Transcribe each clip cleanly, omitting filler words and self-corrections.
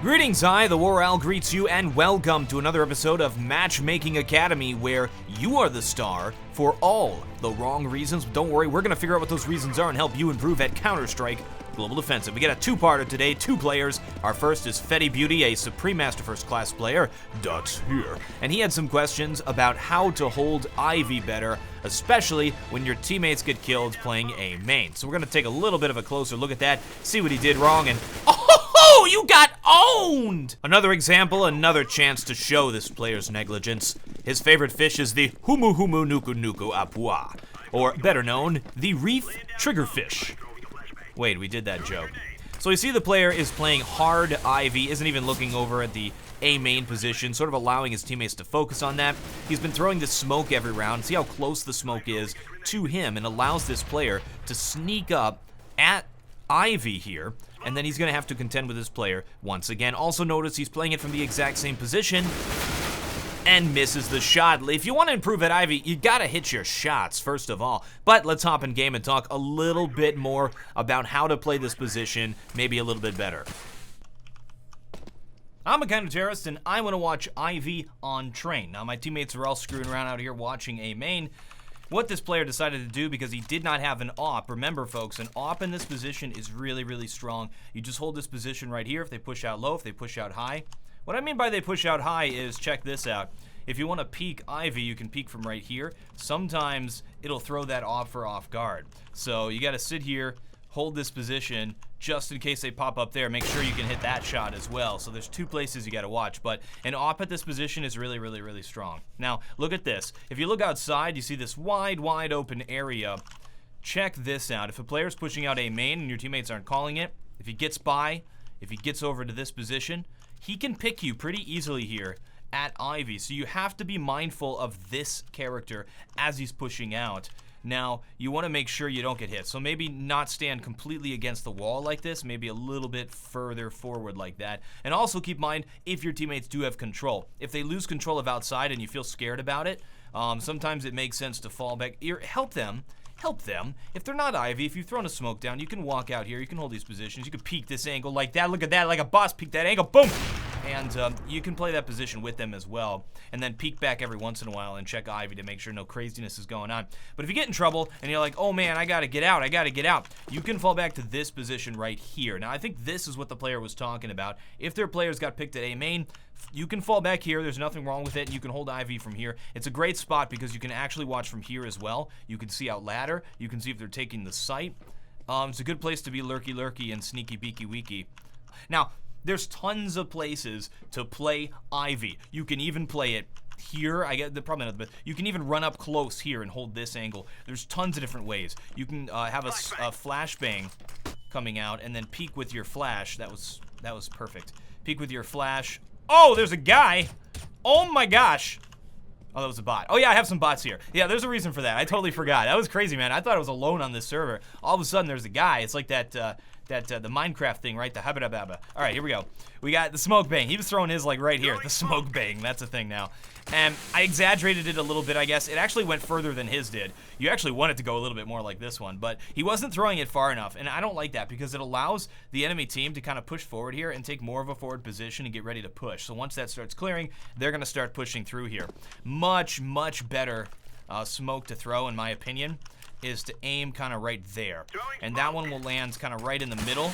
Greetings, TheWarOwl greets you, and welcome to another episode of Matchmaking Academy, where you are the star for all the wrong reasons. Don't worry, we're going to figure out what those reasons are and help you improve at Counter-Strike Global Offensive. We get a two-parter today, two players. Our first is Fetty Beauty, a Supreme Master First Class player, that's here. And he had some questions about how to hold Ivy better, especially when your teammates get killed playing a main. So we're going to take a little bit of a closer look at that, see what he did wrong, and oh, you got owned! Another example, another chance to show this player's negligence. His favorite fish is the Humu Humu Nuku Nuku Apua, or better known, the reef triggerfish. Wait, we did that joke. So we see the player is playing hard Ivy, isn't even looking over at the A main position, sort of allowing his teammates to focus on that. He's been throwing the smoke every round. See how close the smoke is to him, and allows this player to sneak up at Ivy here, and then he's going to have to contend with this player once again. Also notice he's playing it from the exact same position and misses the shot. If you want to improve at Ivy, you got to hit your shots first of all. But let's hop in game and talk a little bit more about how to play this position maybe a little bit better. I'm a counter-terrorist, and I want to watch Ivy on train. Now, my teammates are all screwing around out here watching a main. What this player decided to do, because he did not have an AWP, remember folks, an AWP in this position is really, really strong. You just hold this position right here if they push out low, if they push out high. What I mean by they push out high is, check this out. If you want to peek Ivy, you can peek from right here. Sometimes it'll throw that AWP off guard. So you got to sit here, hold this position, just in case they pop up there. Make sure you can hit that shot as well. So there's two places you got to watch, but an AWP at this position is really, really, really strong. Now, look at this. If you look outside, you see this wide, wide open area. Check this out. If a player's pushing out a main and your teammates aren't calling it, if he gets by, if he gets over to this position, he can pick you pretty easily here at Ivy. So you have to be mindful of this character as he's pushing out. Now, you want to make sure you don't get hit. So maybe not stand completely against the wall like this, maybe a little bit further forward like that. And also keep in mind if your teammates do have control. If they lose control of outside and you feel scared about it, sometimes it makes sense to fall back. Help them. If they're not Ivy, if you've thrown a smoke down, you can walk out here, you can hold these positions, you can peek this angle like that, look at that, like a boss, peek that angle, boom! And you can play that position with them as well, and then peek back every once in a while and check Ivy to make sure no craziness is going on. But if you get in trouble and you're like, oh man, I gotta get out, you can fall back to this position right here. Now I think this is what the player was talking about. If their players got picked at A main, you can fall back here, there's nothing wrong with it. You can hold Ivy from here. It's a great spot because you can actually watch from here as well. You can see out ladder, you can see if they're taking the site. It's a good place to be lurky and sneaky beaky weaky. Now, there's tons of places to play Ivy. You can even play it here. I get the problem, but you can even run up close here and hold this angle. There's tons of different ways. You can have a flashbang coming out and then peek with your flash. That was perfect. Peek with your flash. Oh, there's a guy. Oh my gosh. Oh, that was a bot. Oh yeah, I have some bots here. Yeah, there's a reason for that. I totally forgot. That was crazy, man. I thought I was alone on this server. All of a sudden, there's a guy. It's like that the Minecraft thing, right? The habba dabba. All right, here we go. We got the smoke bang. He was throwing his like right here. The smoke bang. That's a thing now. And I exaggerated it a little bit, I guess. It actually went further than his did. You actually want it to go a little bit more like this one, but he wasn't throwing it far enough, and I don't like that because it allows the enemy team to kind of push forward here and take more of a forward position and get ready to push. So once that starts clearing, they're going to start pushing through here. Much, much better smoke to throw, in my opinion, is to aim kind of right there. And that one will land kind of right in the middle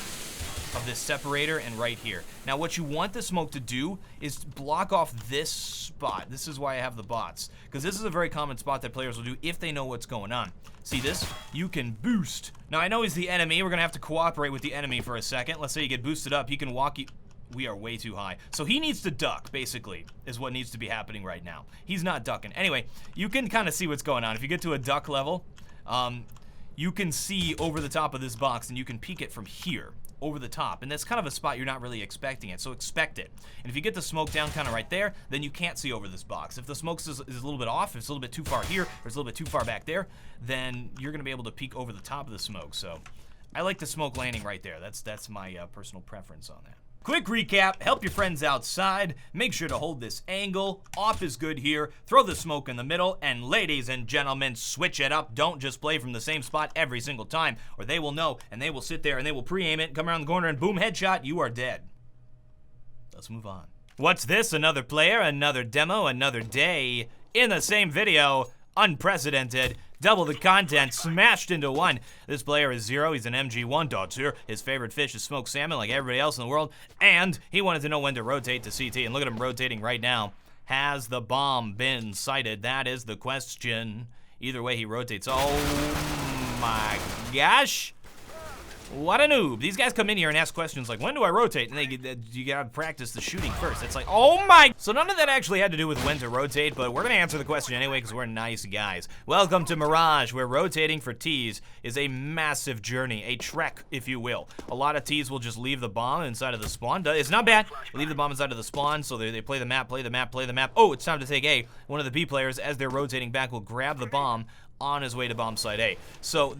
of this separator and right here. Now what you want the smoke to do is block off this spot. This is why I have the bots, because this is a very common spot that players will do if they know what's going on. See this? You can boost. Now I know he's the enemy. We're gonna have to cooperate with the enemy for a second. Let's say you get boosted up. He can walk you. We are way too high. So he needs to duck, basically, is what needs to be happening right now. He's not ducking. Anyway, you can kind of see what's going on. If you get to a duck level, you can see over the top of this box and you can peek it from here over the top, and that's kind of a spot you're not really expecting it, so expect it. And if you get the smoke down kind of right there, then you can't see over this box. If the smoke is a little bit off, if it's a little bit too far here, or it's a little bit too far back there, then you're gonna be able to peek over the top of the smoke. So I like the smoke landing right there. That's my personal preference on that. Quick recap, help your friends outside, make sure to hold this angle, off is good here, throw the smoke in the middle, and ladies and gentlemen, switch it up. Don't just play from the same spot every single time, or they will know, and they will sit there and they will pre-aim it, come around the corner, and boom, headshot, you are dead. Let's move on. What's this? Another player, another demo, another day in the same video. Unprecedented. Double the content smashed into one. This player is Zero. He's an MG1 dog here. His favorite fish is smoked salmon like everybody else in the world. And he wanted to know when to rotate to CT. And look at him rotating right now. Has the bomb been sighted? That is the question. Either way he rotates. Oh my gosh. What a noob. These guys come in here and ask questions like, when do I rotate? And you gotta practice the shooting first. It's like, oh my. So none of that actually had to do with when to rotate, but we're gonna answer the question anyway because we're nice guys. Welcome to Mirage, where rotating for T's is a massive journey, a trek, if you will. A lot of T's will just leave the bomb inside of the spawn. It's not bad. Leave the bomb inside of the spawn, so they play the map, play the map, play the map. Oh, it's time to take A. One of the B players, as they're rotating back, will grab the bomb on his way to bomb site A. So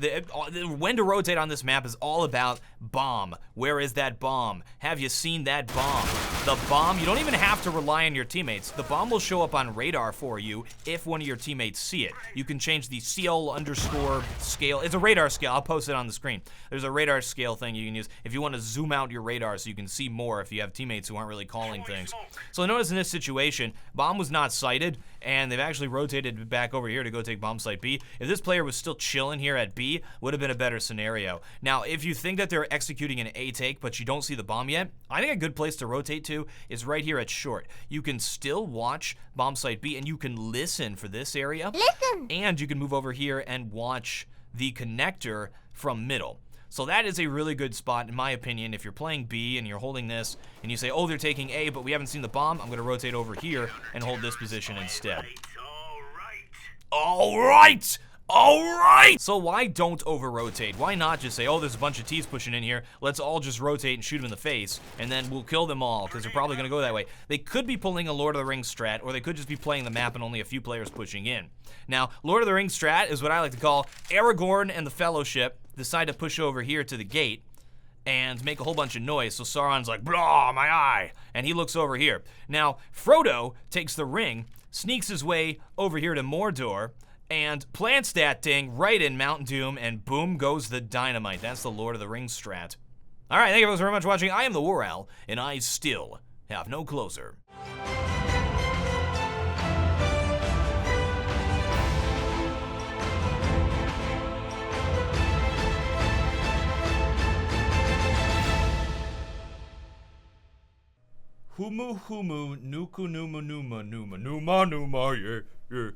when to rotate on this map is all about bomb. Where is that bomb? Have you seen that bomb? The bomb, you don't even have to rely on your teammates. The bomb will show up on radar for you if one of your teammates see it. You can change the CL underscore scale. It's a radar scale. I'll post it on the screen. There's a radar scale thing you can use if you want to zoom out your radar so you can see more if you have teammates who aren't really calling things. So notice in this situation, bomb was not sighted, and they've actually rotated back over here to go take bomb site B. If this player was still chilling here at B, would have been a better scenario. Now, if you think that they're executing an A take, but you don't see the bomb yet, I think a good place to rotate to is right here at short. You can still watch bomb site B, and you can listen for this area. Listen! And you can move over here and watch the connector from middle. So that is a really good spot, in my opinion. If you're playing B and you're holding this, and you say, oh, they're taking A, but we haven't seen the bomb, I'm gonna rotate over here and hold this position instead. All right! All right! So why don't over-rotate? Why not just say, oh, there's a bunch of T's pushing in here, let's all just rotate and shoot them in the face, and then we'll kill them all, because they're probably gonna go that way. They could be pulling a Lord of the Rings strat, or they could just be playing the map and only a few players pushing in. Now, Lord of the Rings strat is what I like to call Aragorn and the Fellowship decide to push over here to the gate and make a whole bunch of noise, so Sauron's like, blah, my eye, and he looks over here. Now, Frodo takes the ring, sneaks his way over here to Mordor, and plants that thing right in Mount Doom, and boom goes the dynamite. That's the Lord of the Rings strat. All right, thank you guys very much for watching. I am TheWarOwl, and I still have no closer. Humu humu nuku numa numa numa numa numa yeah yeah.